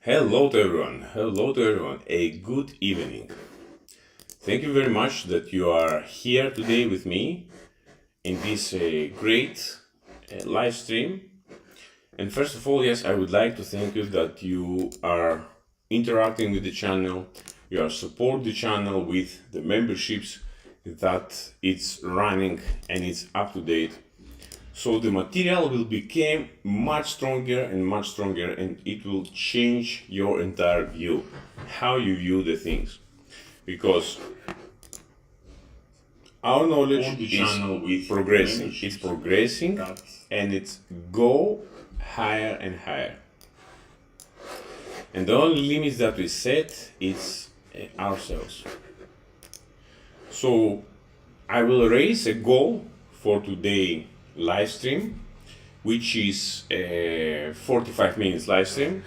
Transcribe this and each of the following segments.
Hello to everyone. Hello to everyone. A good evening. Thank you very much that you are here today with me in this great live stream. And first of all, yes, I would like to thank you that you are interacting with the channel. You are support the channel with the memberships that it's running and it's up to date. So the material will become much stronger and it will change your entire view, how you view the things. Because our knowledge is progressing. It's progressing and it's go higher and higher. And the only limits that we set is ourselves. So I will raise a goal for today live stream, which is a 45 minutes live stream.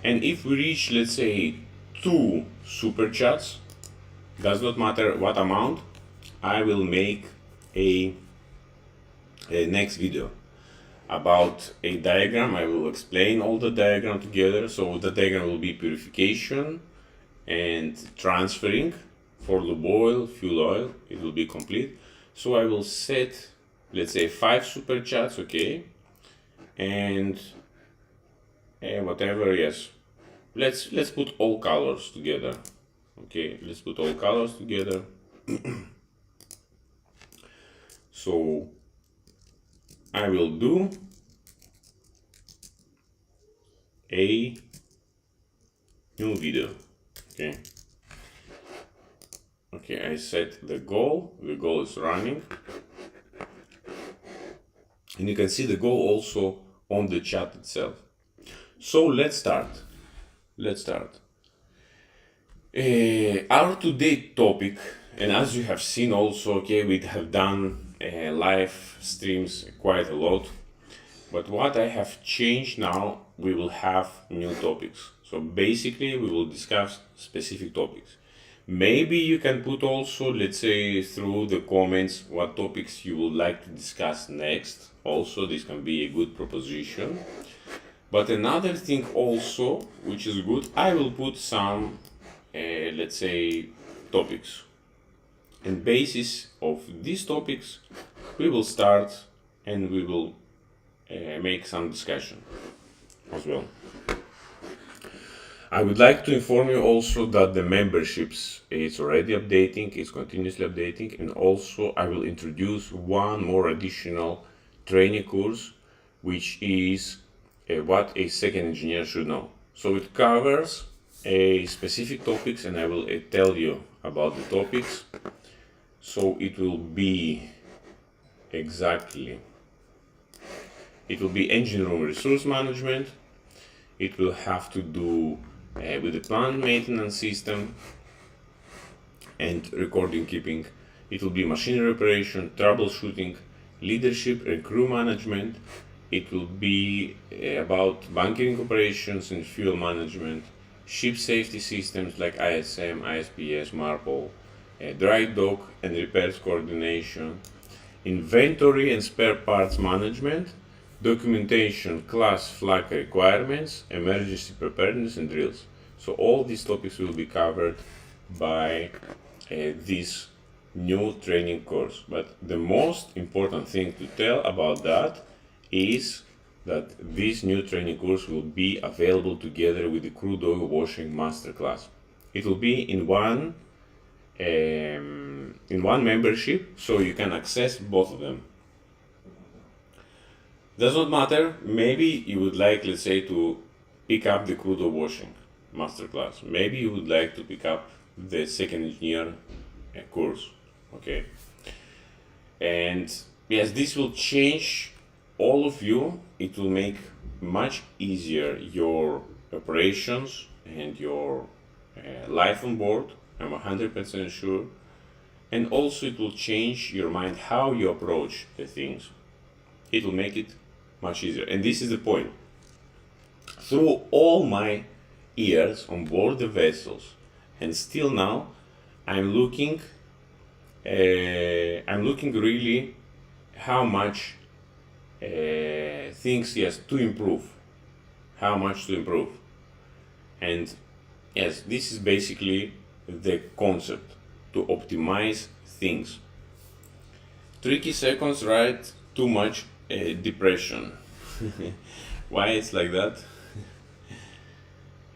And if we reach, let's say, 2 super chats, does not matter what amount, I will make a next video about a diagram. I will explain all the diagram together. So the diagram will be purification and transferring for the boil, fuel oil. It will be complete. So I will set, let's say, 5 super chats, okay, and whatever. Yes, let's put all colors together. Okay, let's put all colors together. So I will do a new video. Okay, I set the goal is running, and you can see the goal also on the chat itself. So let's start. Our today topic, and as you have seen also, okay, we have done live streams quite a lot, but what I have changed now, we will have new topics. So basically we will discuss specific topics. Maybe you can put also, let's say, through the comments what topics you would like to discuss next. Also, this can be a good proposition. But another thing also, which is good, I will put some, let's say, topics. And basis of these topics, we will start and we will make some discussion as well. I would like to inform you also that the memberships is already updating, it's continuously updating, and also I will introduce one more additional training course, which is what a second engineer should know. So it covers a specific topics, and I will tell you about the topics. So it will be engine room resource management. It will have to do with the plant maintenance system and recording keeping. It will be machinery operation, troubleshooting, leadership and crew management. It will be about bunkering operations and fuel management, ship safety systems like ISM, ISPS, MARPOL, dry dock and repairs coordination, inventory and spare parts management, documentation, class flag requirements, emergency preparedness and drills. So all these topics will be covered by this new training course. But the most important thing to tell about that is that this new training course will be available together with the crude oil washing masterclass. It will be in one membership, so you can access both of them. Does not matter, maybe you would like, let's say, to pick up the crude oil washing masterclass. Maybe you would like to pick up the second engineer course, okay? And yes, this will change all of you. It will make much easier your operations and your life on board. I'm 100% sure. And also it will change your mind how you approach the things. It will make it much easier. And this is the point. Through all my years on board the vessels, and still now, I'm looking really how much things, yes, to improve. How much to improve. And yes, this is basically the concept, to optimize things. Tricky seconds, right? Too much depression. Why it's like that?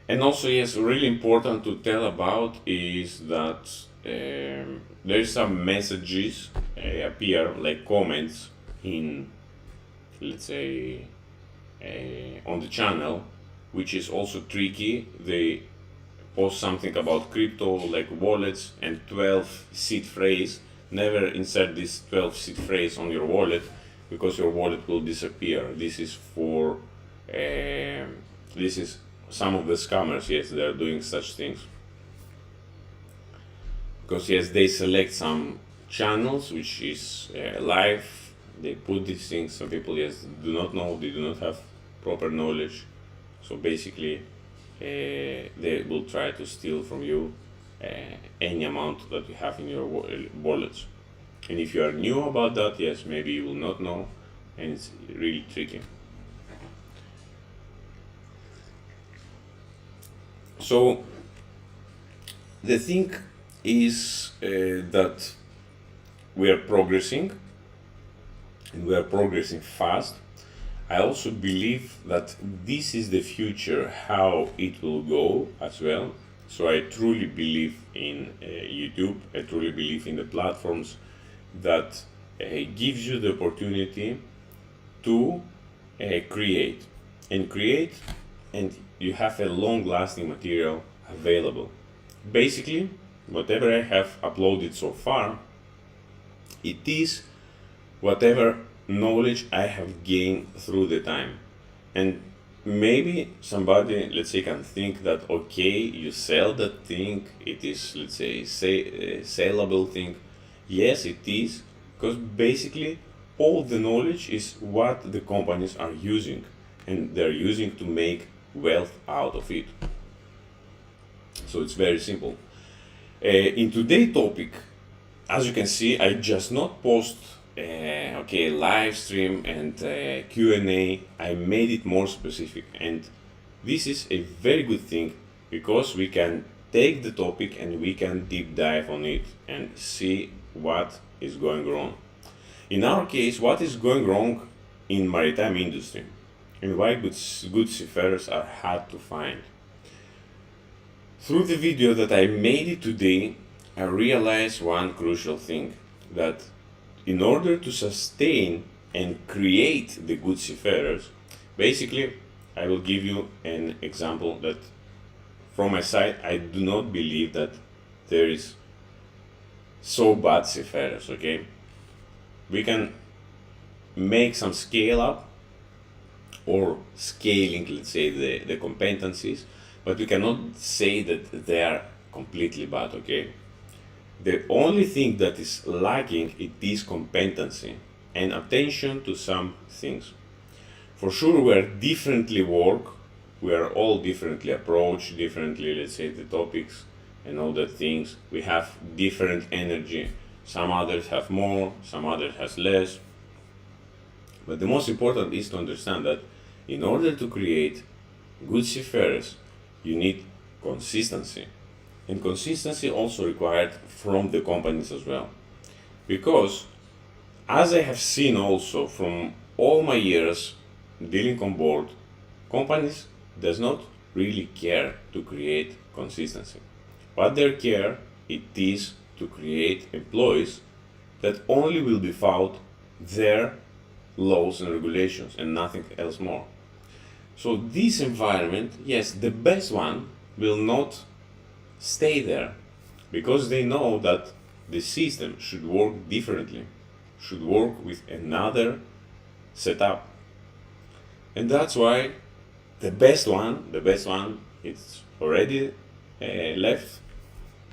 And also, yes, really important to tell about is that there is some messages appear like comments in, let's say, on the channel, which is also tricky. They post something about crypto like wallets and 12 seed phrase. Never insert this 12 seed phrase on your wallet, because your wallet will disappear. This is for this is some of the scammers. Yes, they are doing such things, because yes, they select some channels which is live. They put these things. Some people, yes, do not know. They do not have proper knowledge. So basically, they will try to steal from you any amount that you have in your wallets. And if you are new about that, yes, maybe you will not know, and it's really tricky. So the thing is that we are progressing, and we are progressing fast. I also believe that this is the future, how it will go as well. So I truly believe in YouTube. I truly believe in the platforms that gives you the opportunity to create, and you have a long-lasting material available. Basically, whatever I have uploaded so far, it is whatever knowledge I have gained through the time. And maybe somebody, let's say, can think that okay, you sell that thing, it is, let's say, saleable thing. Yes, it is, because basically all the knowledge is what the companies are using, and they're using to make wealth out of it. So it's very simple. In today's topic, as you can see, I just not post live stream and Q&A. I made it more specific, and this is a very good thing, because we can take the topic and we can deep dive on it and see what is going wrong. In our case, what is going wrong in maritime industry, and why good seafarers are hard to find. Through the video that I made it today, I realized one crucial thing, that in order to sustain and create the good seafarers, basically, I will give you an example that from my side, I do not believe that there is so bad seafarers, okay? We can make some scale up or scaling, let's say, the competencies, but we cannot say that they are completely bad, okay? The only thing that is lacking, it is competency and attention to some things. For sure, we are differently work, we are all differently approach, differently, let's say, the topics and all the things. We have different energy. Some others have more, some others has less. But the most important is to understand that in order to create good seafarers, you need consistency. And consistency also required from the companies as well. Because, as I have seen also from all my years dealing on board, companies does not really care to create consistency. What they care, it is to create employees that only will be found their laws and regulations and nothing else more. So this environment, yes, the best one will not stay there, because they know that the system should work differently, should work with another setup. And that's why the best one, it's already left.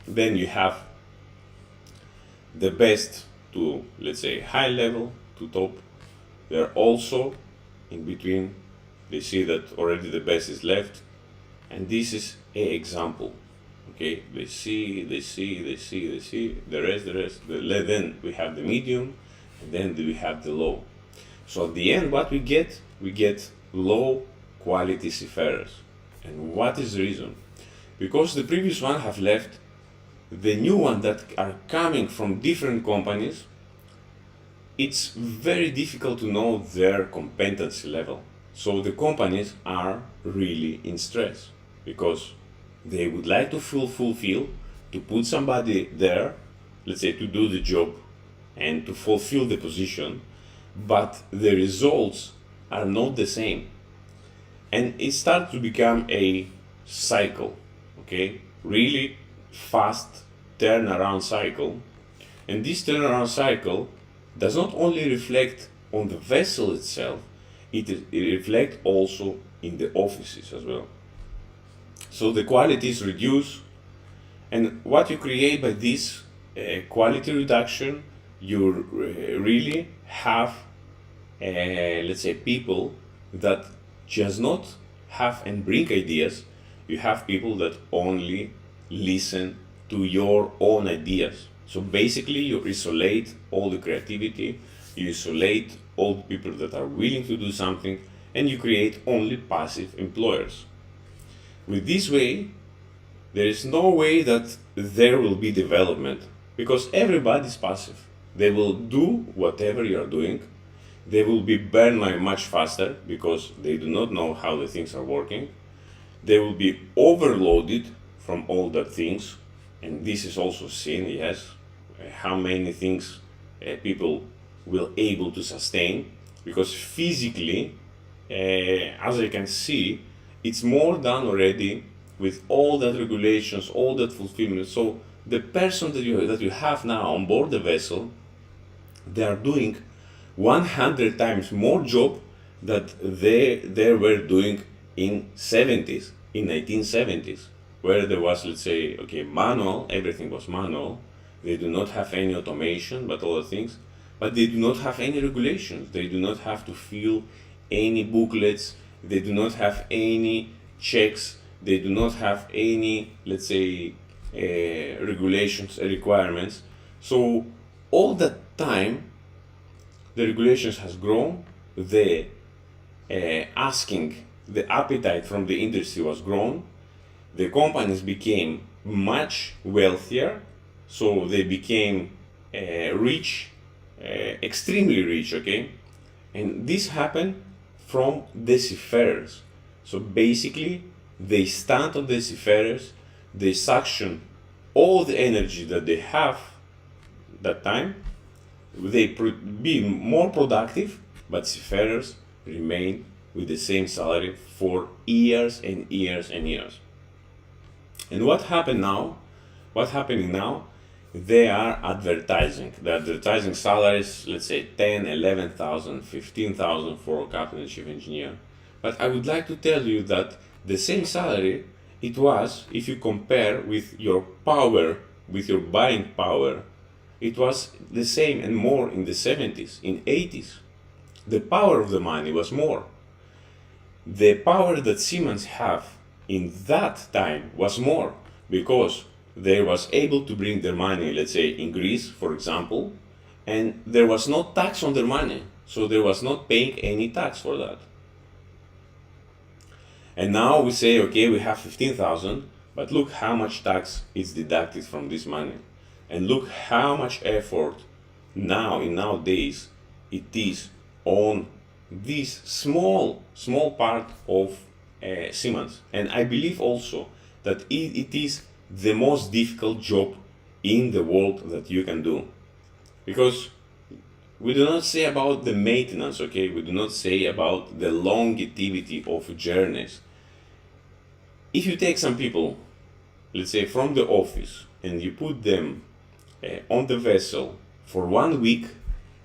Then you have the best to, let's say, high level to top. They're also in between. They see that already the best is left, and this is an example. Okay, they see the rest. Then we have the medium, and then we have the low. So at the end, what we get low quality seafarers. And what is the reason? because the previous one have left, the new one that are coming from different companies, it's very difficult to know their competency level. So the companies are really in stress because they would like to fulfill, to put somebody there, let's say, to do the job and to fulfill the position, but the results are not the same. And it starts to become a cycle, okay? Really fast turnaround cycle. And this turnaround cycle does not only reflect on the vessel itself, it reflects also in the offices as well. So the quality is reduced, and what you create by this quality reduction, you really have, let's say, people that just not have and bring ideas. You have people that only listen to your own ideas. So basically you isolate all the creativity, you isolate all the people that are willing to do something, and you create only passive employers. With this way, there is no way that there will be development, because everybody is passive. They will do whatever you are doing. They will be burned much faster because they do not know how the things are working. They will be overloaded from all the things, and this is also seen, yes, how many things people will able to sustain, because physically, as I can see, it's more done already with all that regulations, all that fulfillment. So the person that you have now on board the vessel, they are doing 100 times more job that they were doing in 70s, in 1970s, where there was, let's say, okay, manual, everything was manual. They do not have any automation, but other things, but they do not have any regulations. They do not have to fill any booklets. They do not have any checks. They do not have any, let's say, regulations, requirements. So all that time, the regulations has grown. The the appetite from the industry was grown. The companies became much wealthier, so they became rich, extremely rich, okay? And this happened from the seafarers. So basically, they stand on the seafarers, they suction all the energy that they have that time, they be more productive, but seafarers remain with the same salary for years and years and years. And what happened now? What's happening now? They are advertising. They're advertising salaries, let's say 10, 11,000, 15,000 for a captain and chief engineer. But I would like to tell you that the same salary it was, if you compare with your power, with your buying power, it was the same and more in the 70s, in 80s. The power of the money was more. The power that Siemens have in that time was more, because they was able to bring their money, let's say in Greece, for example, and there was no tax on their money, so there was not paying any tax for that. And now we say, okay, we have 15,000, but look how much tax is deducted from this money. And look how much effort now, in nowadays, it is on this small part of Siemens. And I believe also that it is the most difficult job in the world that you can do. Because we do not say about the maintenance, okay? We do not say about the longevity of journeys. If you take some people, let's say from the office, and you put them on the vessel for 1 week,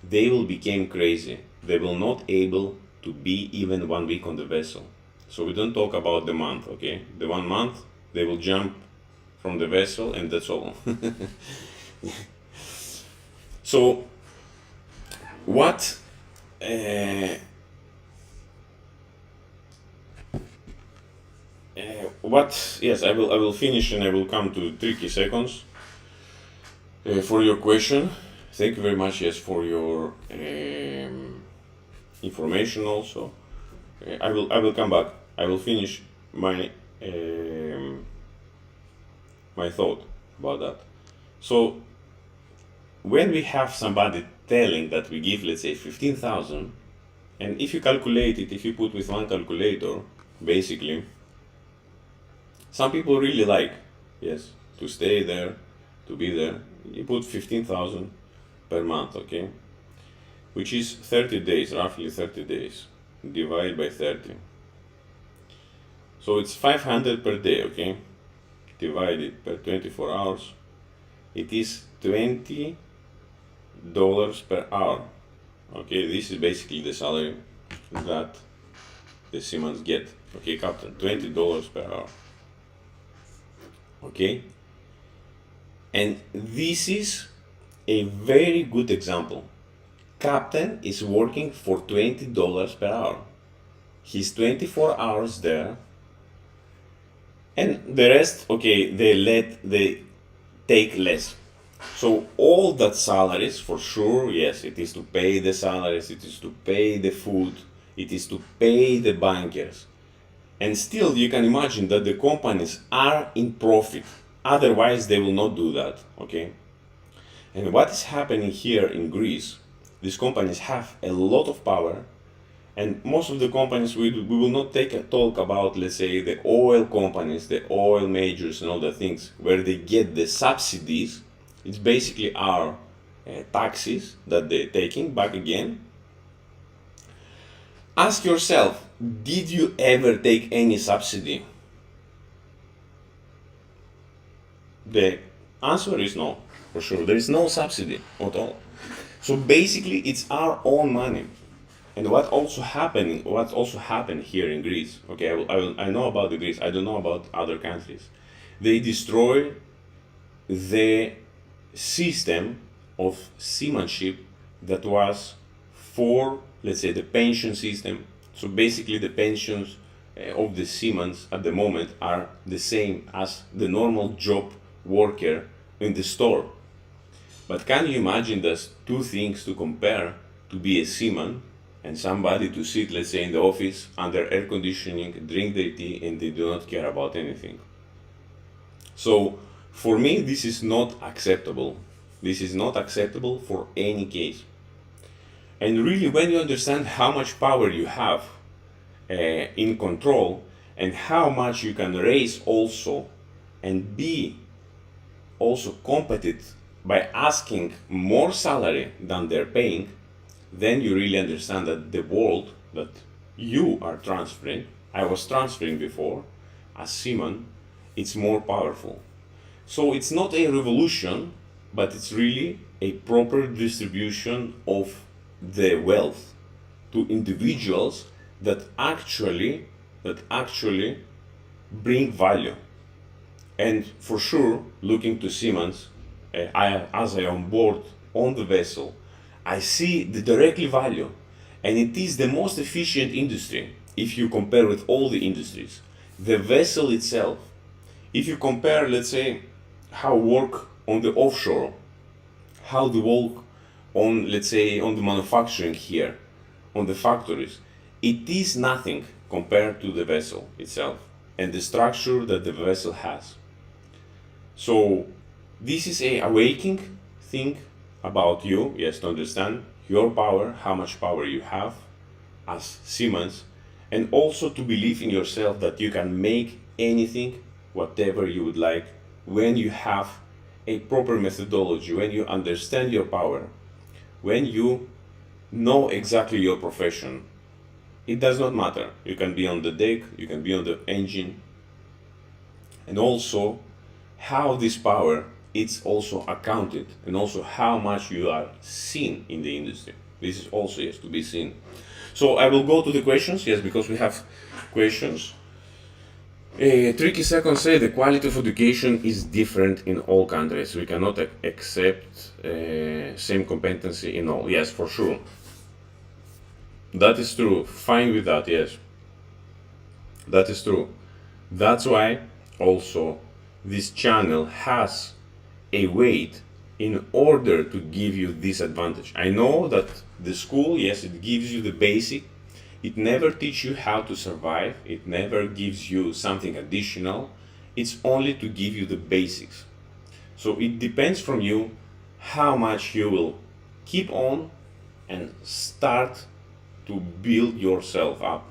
they will become crazy. They will not able to be even 1 week on the vessel. So we don't talk about the month, okay? The 1 month, they will jump from the vessel and that's all. So what yes, I will finish and I will come to tricky seconds for your question. Thank you very much, yes, for your information also. I will come back. I will finish my my thought about that. So when we have somebody telling that we give, let's say, 15,000, and if you calculate it, if you put with one calculator, basically, some people really like, yes, to stay there, to be there. You put 15,000 per month, okay? Which is 30 days, roughly 30 days. Divide by 30. So it's 500 per day, okay? Divided per 24 hours. It is $20 per hour. Okay, this is basically the salary that the seamen get. Okay, Captain, $20 per hour. Okay? And this is a very good example. Captain is working for $20 per hour. He's 24 hours there, and the rest, okay, they take less. So all that salaries, for sure, yes, it is to pay the salaries, it is to pay the food, it is to pay the bankers. And still you can imagine that the companies are in profit. Otherwise they will not do that, okay? And what is happening here in Greece, these companies have a lot of power, and most of the companies, we will not take a talk about, let's say, the oil companies, the oil majors and all the things where they get the subsidies. It's basically our taxes that they're taking back again. Ask yourself, did you ever take any subsidy? The answer is no, for sure. There is no subsidy at all. So basically, it's our own money. And what also happened here in Greece? Okay, I know about the Greece. I don't know about other countries. They destroy the system of seamanship that was for, let's say, the pension system. So basically, the pensions of the seamen at the moment are the same as the normal job worker in the store. But can you imagine there's two things to compare: to be a seaman and somebody to sit, let's say, in the office under air conditioning, drink their tea, and they do not care about anything. So for me, this is not acceptable. This is not acceptable for any case. And really, when you understand how much power you have in control, and how much you can raise also and be also competent by asking more salary than they're paying, then you really understand that the world that you are transferring, I was transferring before as seaman, it's more powerful. So it's not a revolution, but it's really a proper distribution of the wealth to individuals that actually bring value. And for sure, looking to seamen, as I am on board on the vessel, I see the directly value, and it is the most efficient industry if you compare with all the industries. The vessel itself, if you compare, let's say, how work on the offshore, how the work on, let's say, on the manufacturing here, on the factories, it is nothing compared to the vessel itself and the structure that the vessel has. So this is a awakening thing about you, yes, to understand your power, how much power you have as seamen, and also to believe in yourself that you can make anything, whatever you would like, when you have a proper methodology, when you understand your power, when you know exactly your profession. It does not matter. You can be on the deck, you can be on the engine, and also how this power it's also accounted, and also how much you are seen in the industry. This is also, yes, to be seen. So I will go to the questions, yes, because we have questions. Tricky Second say the quality of education is different in all countries. We cannot accept same competency in all. Yes, for sure. That is true. Fine with that, yes. That is true. That's why also this channel has a weight in order to give you this advantage. I know that the school, yes, it gives you the basic. It never teaches you how to survive. It never gives you something additional. it's only to give you the basics. So it depends from you how much you will keep on and start to build yourself up.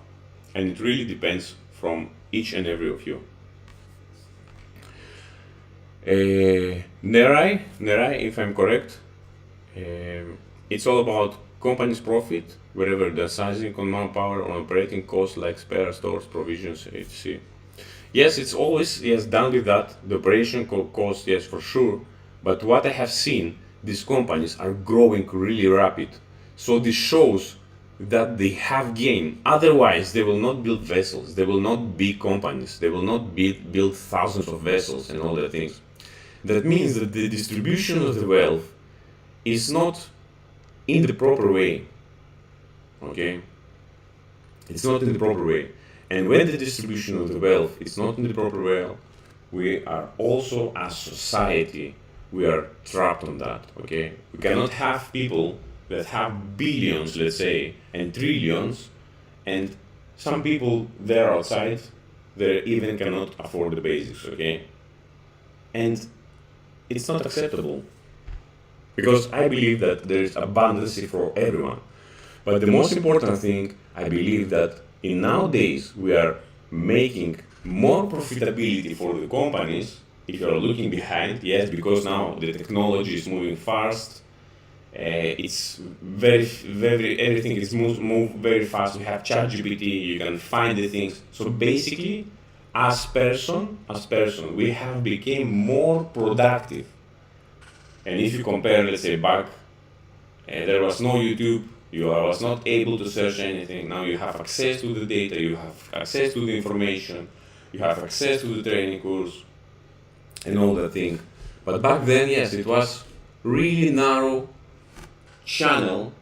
And it really depends from each and every of you. Nerai, if I'm correct, it's all about company's profit, wherever they're sizing on manpower, on operating costs like spare stores, provisions, etc. Yes, it's always done with that. The operation cost, yes, for sure. But what I have seen, these companies are growing really rapid. So this shows that they have gain. Otherwise, they will not build vessels. They will not be companies. They will not build thousands of vessels and all the things. That means that the distribution of the wealth is not in the proper way. Okay? It's not in the proper way. And when the distribution of the wealth is not in the proper way, we are also, as society, we are trapped on that. Okay? We cannot have people that have billions, let's say, and trillions, and some people there outside, they even cannot afford the basics. Okay? And it's not acceptable, because I believe that there is abundance for everyone. But the most important thing, I believe that in nowadays we are making more profitability for the companies. If you are looking behind, yes, because now the technology is moving fast. It's everything is move very fast. We have ChatGPT, you can find the things. So basically, as person, we have become more productive. And if you compare, let's say, back, there was no YouTube, you was not able to search anything. Now you have access to the data, you have access to the information, you have access to the training course, and all that thing. But back then, yes, it was really narrow channel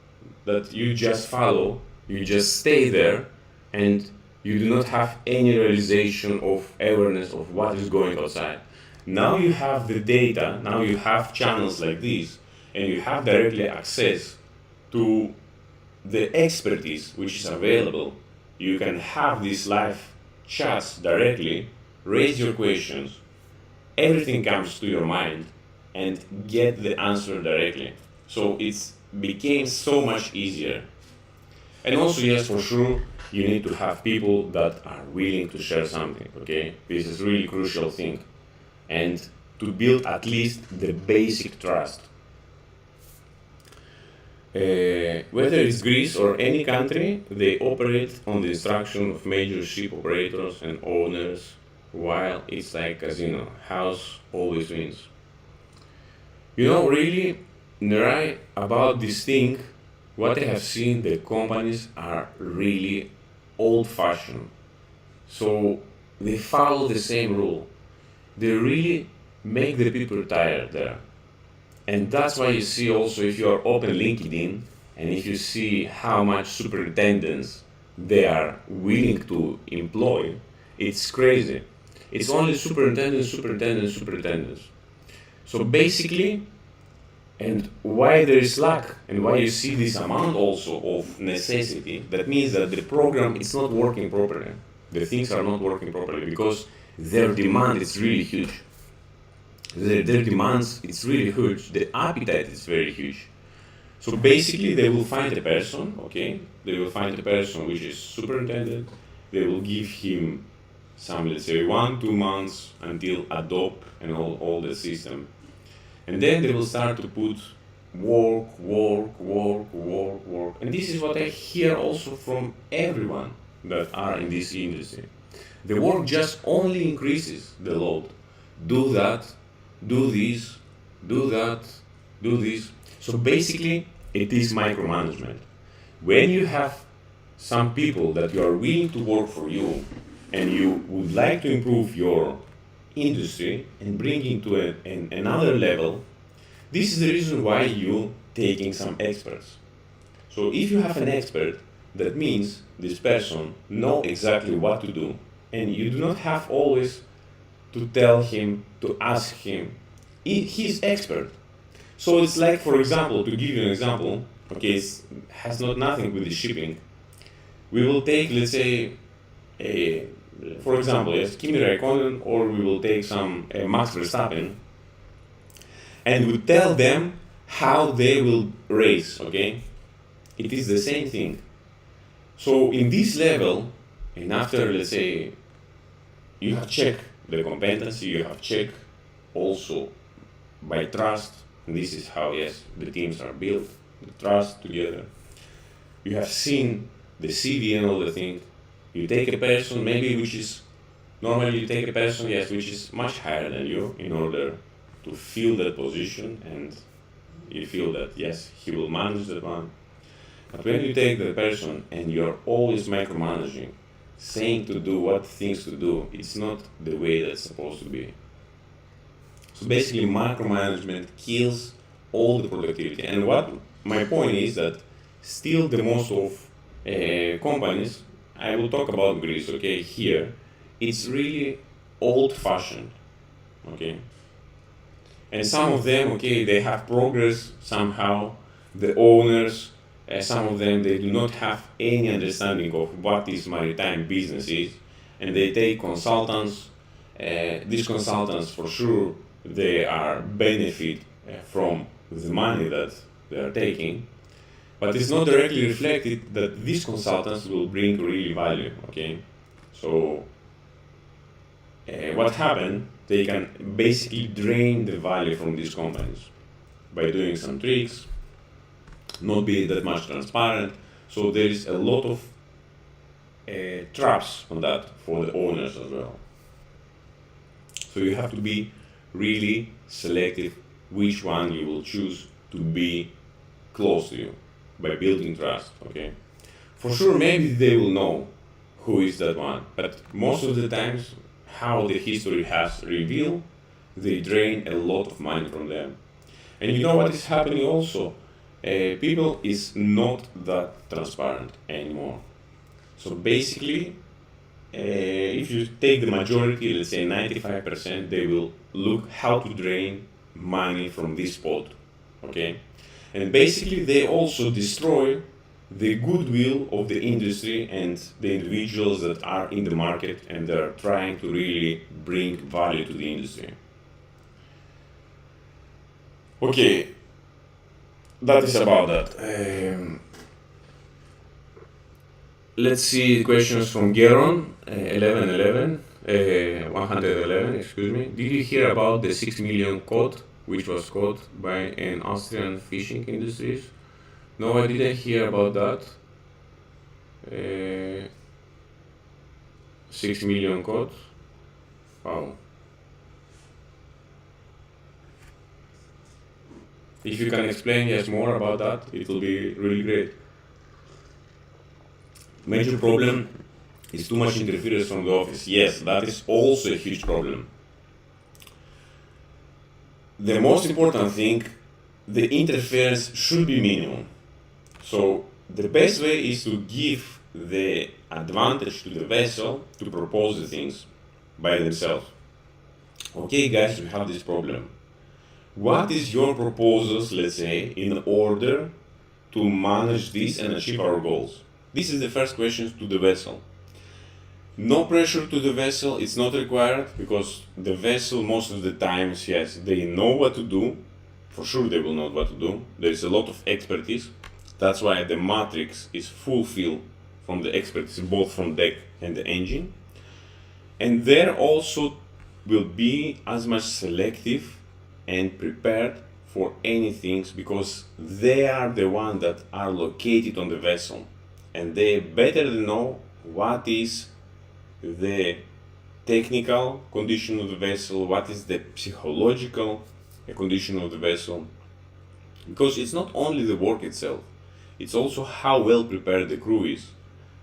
that you just follow, you just stay there, and you do not have any realization of awareness of what is going outside. Now you have the data, now you have channels like this, and you have directly access to the expertise which is available. You can have these live chats directly, raise your questions, everything comes to your mind, and get the answer directly. So it's became so much easier. And also, yes, for sure, you need to have people that are willing to share something, okay? This is really crucial thing. And to build at least the basic trust. Whether it's Greece or any country, they operate on the instruction of major ship operators and owners, while it's like casino, house always wins. You know, really, Nerai, about this thing, what I have seen, the companies are really old-fashioned. So they follow the same rule. They really make the people tired there. And that's why you see also, if you are open LinkedIn, and if you see how much superintendents they are willing to employ, it's crazy. It's only superintendents. So basically, and why there is lack, and why you see this amount also of necessity, that means that the program is not working properly. The things are not working properly because their demand is really huge. Their demands, it's really huge. The appetite is very huge. So basically, they will find a person, okay? They will find a person which is superintendent. They will give him some, let's say, 1-2 months until adopt and all the system. And then they will start to put work. And this is what I hear also from everyone that are in this industry. The work just only increases the load. Do that, do this, do that, do this. So basically, it is micromanagement. When you have some people that you are willing to work for you, and you would like to improve your industry and bring it to another level, this is the reason why you taking some experts. So if you have an expert, that means this person know exactly what to do, and you do not have always to tell him, to ask him. He's expert. So it's like, for example, to give you an example, okay, it has not nothing with the shipping. We will take, let's say, for example, yes, Kimi Raikkonen, or we will take some Max Verstappen, and we tell them how they will race, okay? It is the same thing. So in this level, and after, let's say, you have checked the competency, you have checked also by trust, and this is how, yes, the teams are built, the trust together. You have seen the CV and all the things. You take a person, maybe which is, normally you take a person, yes, which is much higher than you in order to fill that position, and you feel that, yes, he will manage that one. But when you take the person and you're always micromanaging, saying to do what things to do, it's not the way that's supposed to be. So basically, micromanagement kills all the productivity. And what my point is that still the most of companies, I will talk about Greece, okay, here, it's really old-fashioned, okay? And some of them, okay, they have progress somehow, the owners, some of them, they do not have any understanding of what is maritime business is, and they take consultants. These consultants, for sure, they are benefit from the money that they are taking, but it's not directly reflected that these consultants will bring really value, okay? So what happened, they can basically drain the value from these companies by doing some tricks, not being that much transparent. So there is a lot of traps on that for the owners as well. So you have to be really selective which one you will choose to be close to you by building trust, okay? For sure, maybe they will know who is that one, but most of the times, how the history has revealed, they drain a lot of money from them. And you know what is happening also? People is not that transparent anymore. So basically, if you take the majority, let's say 95%, they will look how to drain money from this pot, okay? And basically, they also destroy the goodwill of the industry and the individuals that are in the market and they're trying to really bring value to the industry. Okay, that is about that. Let's see the questions from Geron, 111, excuse me. Did you hear about the 6 million caught, which was caught by an Austrian fishing industries? No, I didn't hear about that. 6 million caught. Wow. If you can explain us more about that, it will be really great. Major problem is too much interference from the office. Yes, that is also a huge problem. The most important thing, the interference should be minimum. So the best way is to give the advantage to the vessel to propose the things by themselves. Okay, guys, we have this problem. What is your proposals, let's say, in order to manage this and achieve our goals? This is the first question to the vessel. No pressure to the vessel, it's not required, because the vessel most of the times, yes, they know what to do. For sure they will know what to do. There is a lot of expertise. That's why the matrix is fulfilled from the expertise, both from deck and the engine. And there also will be as much selective and prepared for anything, because they are the ones that are located on the vessel. And they better know what is the technical condition of the vessel, what is the psychological condition of the vessel. Because it's not only the work itself, it's also how well prepared the crew is,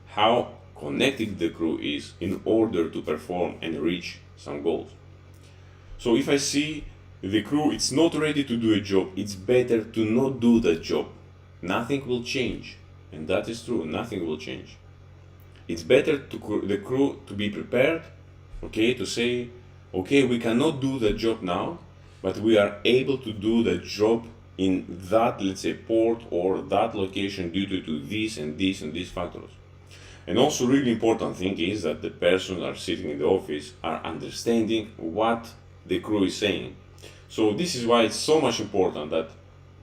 how connected the crew is in order to perform and reach some goals. So if I see the crew it's not ready to do a job, it's better to not do that job. Nothing will change. And that is true, nothing will change. It's better to the crew to be prepared, okay, to say, okay, we cannot do the job now, but we are able to do the job in that, let's say, port or that location due to this and this and these factors. And also really important thing is that the persons are sitting in the office are understanding what the crew is saying. So this is why it's so much important that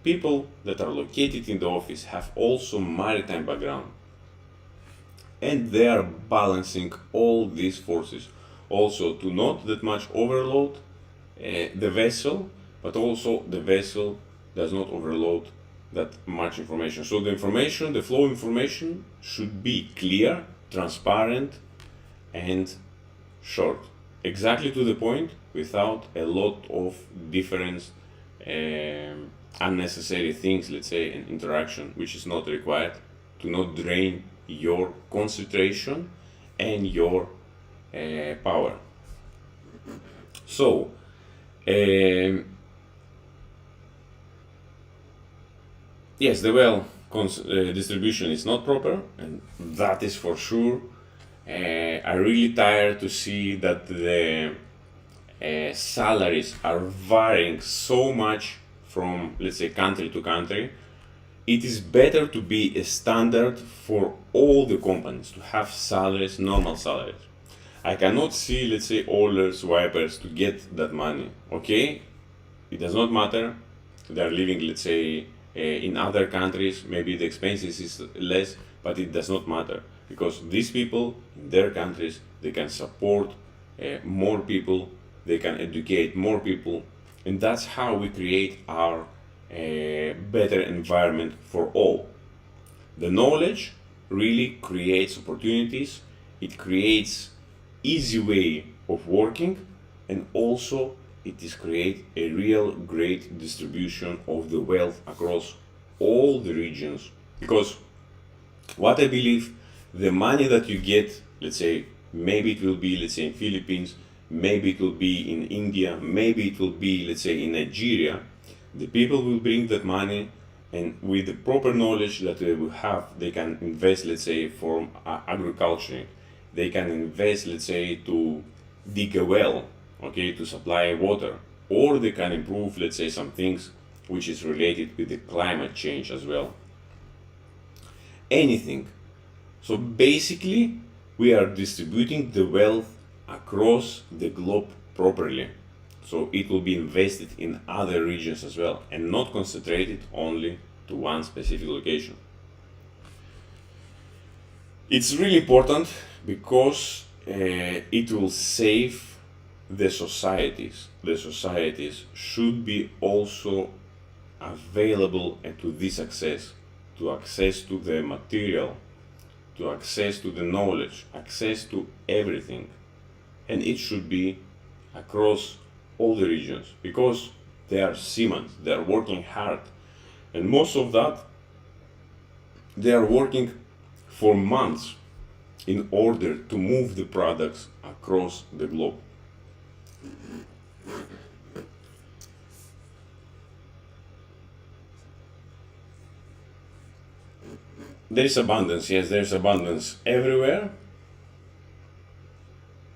people that are located in the office have also maritime background, and they are balancing all these forces also to not that much overload the vessel, but also the vessel does not overload that much information. So the information, the flow information should be clear, transparent, and short, exactly to the point, without a lot of different unnecessary things, let's say, and interaction which is not required, to not drain your concentration and your power. So yes, the well distribution is not proper, and that is for sure. I really tired to see that the salaries are varying so much from, let's say, country to country. It is better to be a standard for all the companies to have salaries, normal salaries. I cannot see, let's say, oilers, wipers to get that money. Okay, it does not matter. They are living, let's say, in other countries. Maybe the expenses is less, but it does not matter, because these people in their countries, they can support more people, they can educate more people, and that's how we create our better environment for all. The knowledge really creates opportunities, it creates easy way of working, and also it is create a real great distribution of the wealth across all the regions. Because what I believe, the money that you get, let's say, maybe it will be, let's say, in Philippines, maybe it will be in India, maybe it will be, let's say, in Nigeria, the people will bring that money, and with the proper knowledge that they will have, they can invest, let's say, for agriculture, they can invest, let's say, to dig a well, okay, to supply water, or they can improve, let's say, some things which is related with the climate change as well. Anything. So basically, we are distributing the wealth across the globe properly. So it will be invested in other regions as well, and not concentrated only to one specific location. It's really important because it will save the societies. The societies should be also available and to this access to the material, to access to the knowledge, access to everything. And it should be across all the regions, because they are seamen, they are working hard, and most of that, they are working for months in order to move the products across the globe. There is abundance, yes, there is abundance everywhere,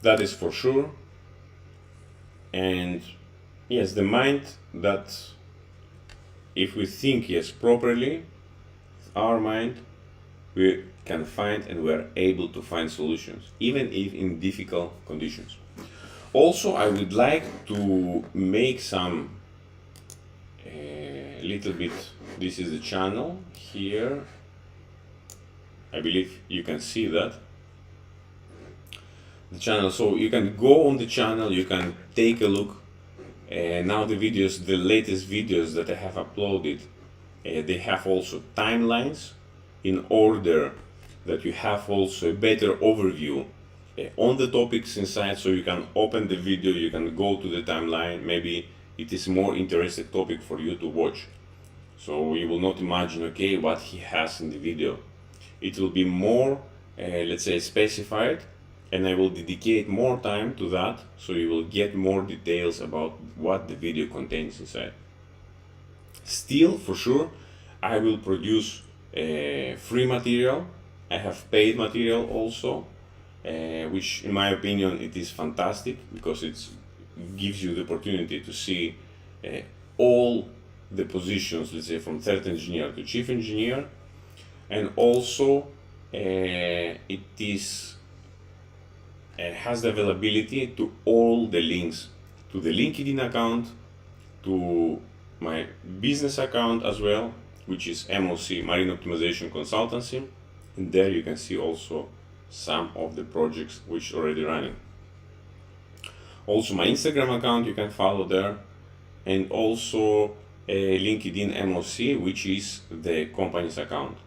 that is for sure. And yes, the mind that, if we think, yes, properly, our mind, we can find, and we are able to find solutions, even if in difficult conditions. Also, I would like to make some little bit, this is the channel here, I believe you can see that, the channel. So you can go on the channel, you can take a look. Now the videos, the latest videos that I have uploaded, they have also timelines, in order that you have also a better overview on the topics inside. So you can open the video, you can go to the timeline, maybe it is more interesting topic for you to watch. So you will not imagine, okay, what he has in the video. It will be more, let's say, specified, and I will dedicate more time to that, so you will get more details about what the video contains inside. Still, for sure, I will produce free material. I have paid material also, which in my opinion it is fantastic, because it gives you the opportunity to see all the positions, let's say, from third engineer to chief engineer, and also it is has the availability to all the links to the LinkedIn account, to my business account as well, which is MOC, Marine Optimization Consultancy, and there you can see also some of the projects which already running. Also my Instagram account you can follow there, and also LinkedIn MOC, which is the company's account.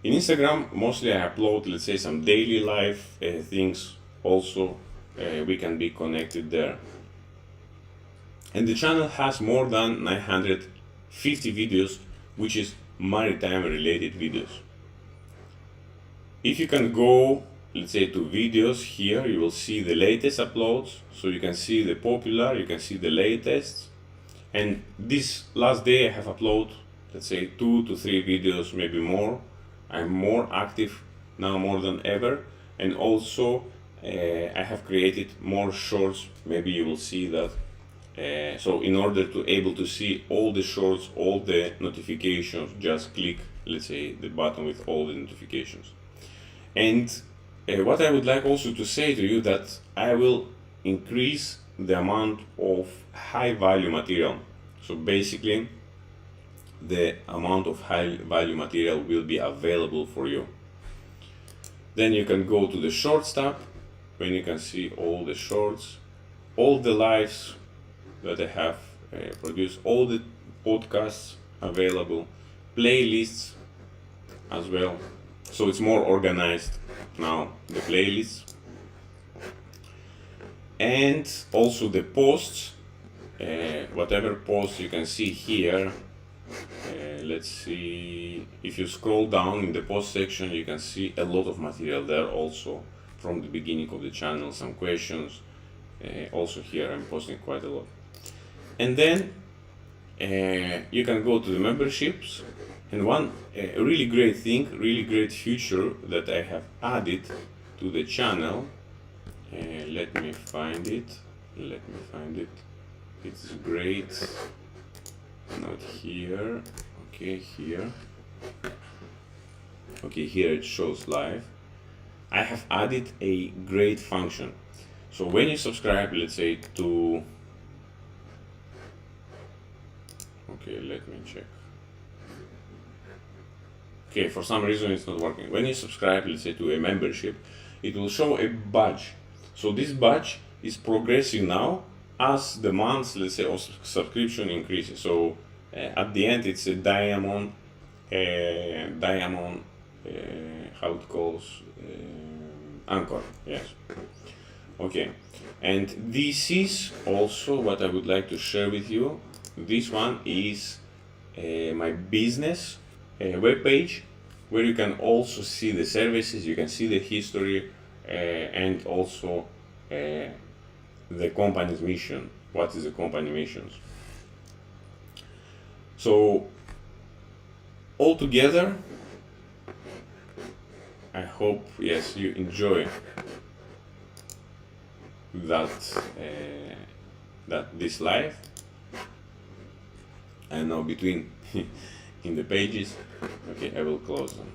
In Instagram mostly I upload, let's say, some daily life things. Also we can be connected there. And the channel has more than 950 videos, which is maritime related videos. If you can go, let's say, to videos here, you will see the latest uploads. So you can see the popular, you can see the latest. And this last day I have uploaded, let's say, 2 to 3 videos, maybe more. I'm more active now more than ever. And also I have created more shorts. Maybe you will see that. So in order to able to see all the shorts, all the notifications, just click, let's say, the button with all the notifications. And what I would like also to say to you that I will increase the amount of high value material. So basically the amount of high value material will be available for you. Then you can go to the shorts tab, when you can see all the shorts, all the lives that I have produced, all the podcasts available, playlists as well. So it's more organized now, the playlists. And also the posts, whatever posts you can see here. Let's see, if you scroll down in the post section, you can see a lot of material there also from the beginning of the channel, some questions. Also here I'm posting quite a lot. And then you can go to the memberships, and one really great thing, really great feature that I have added to the channel, let me find it, it's great, not here, okay, here it shows live. I have added a great function. So when you subscribe, let's say, to, okay, let me check. Okay, for some reason it's not working. When you subscribe, let's say, to a membership, it will show a badge. So this badge is progressing now as the months, let's say, of subscription increases. So at the end it's a diamond, how it calls, anchor, yes. Okay, and this is also what I would like to share with you. This one is my business webpage, where you can also see the services, you can see the history, and also the company's mission. What is the company missions? So altogether, I hope, yes, you enjoy that this live. And now between in the pages, okay, I will close them.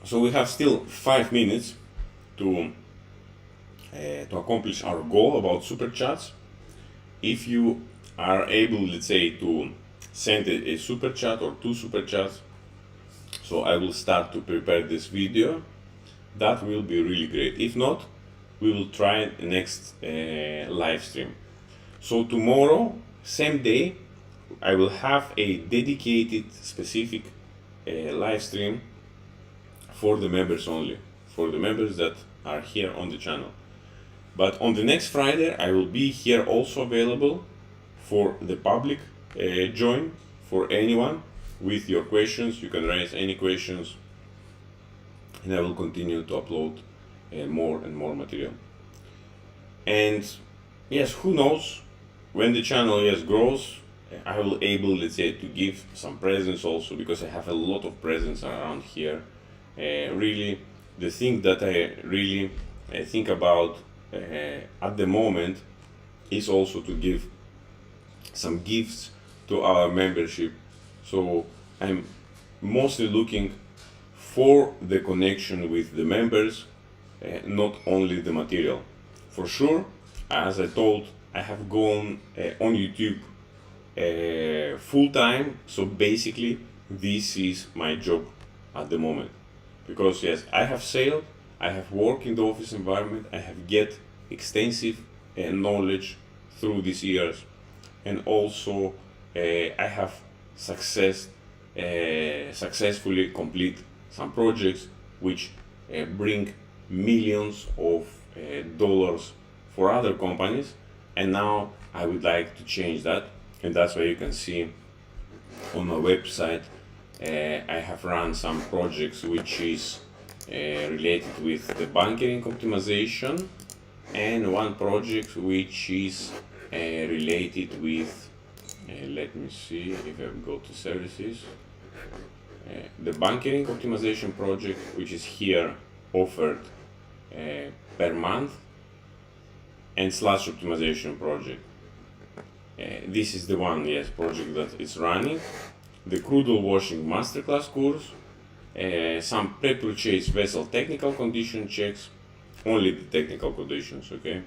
So we have still 5 minutes to accomplish our goal about super chats. If you are able, let's say, to send a super chat or 2 super chats, so I will start to prepare this video. That will be really great. If not, we will try the next live stream. So tomorrow, same day, I will have a dedicated, specific live stream for the members only, for the members that are here on the channel. But on the next Friday, I will be here also available for the public join, for anyone with your questions. You can raise any questions, and I will continue to upload more and more material. And yes, who knows, when the channel grows, I will able, let's say, to give some presents also, because I have a lot of presents around here. Really, the thing that I really think about at the moment is also to give some gifts to our membership. So I'm mostly looking for the connection with the members, not only the material. For sure, as I told, I have gone on YouTube full time, so basically this is my job at the moment. Because yes, I have sailed, I have worked in the office environment, I have get extensive knowledge through these years, and also I have successfully complete some projects which bring millions of dollars for other companies, and now I would like to change that, and that's why you can see on my website I have run some projects which is related with the bunkering optimization, and one project which is related with let me see if I go to services, the bunkering optimization project, which is here offered per month, and slash optimization project. This is the one, yes, project that is running. The crude oil washing masterclass course, some pre-purchase vessel technical condition checks, only the technical conditions, okay?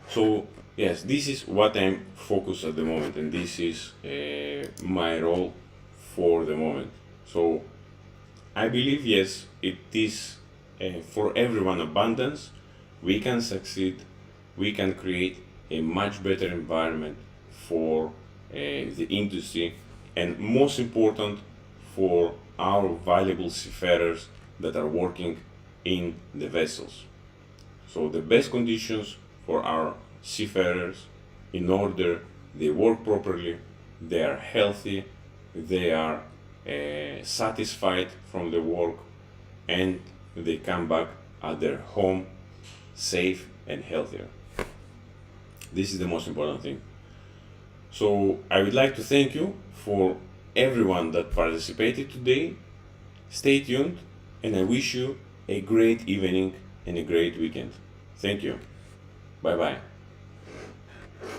So yes, this is what I'm focused at the moment, and this is my role for the moment. So I believe, yes, it is for everyone abundance. We can succeed, we can create a much better environment for the industry, and most important, for our valuable seafarers that are working in the vessels. So the best conditions for our seafarers, in order they work properly, they are healthy, they are satisfied from the work, and they come back at their home safe and healthier. This is the most important thing. So I would like to thank you for everyone that participated today. Stay tuned, and I wish you a great evening and a great weekend. Thank you. Bye bye.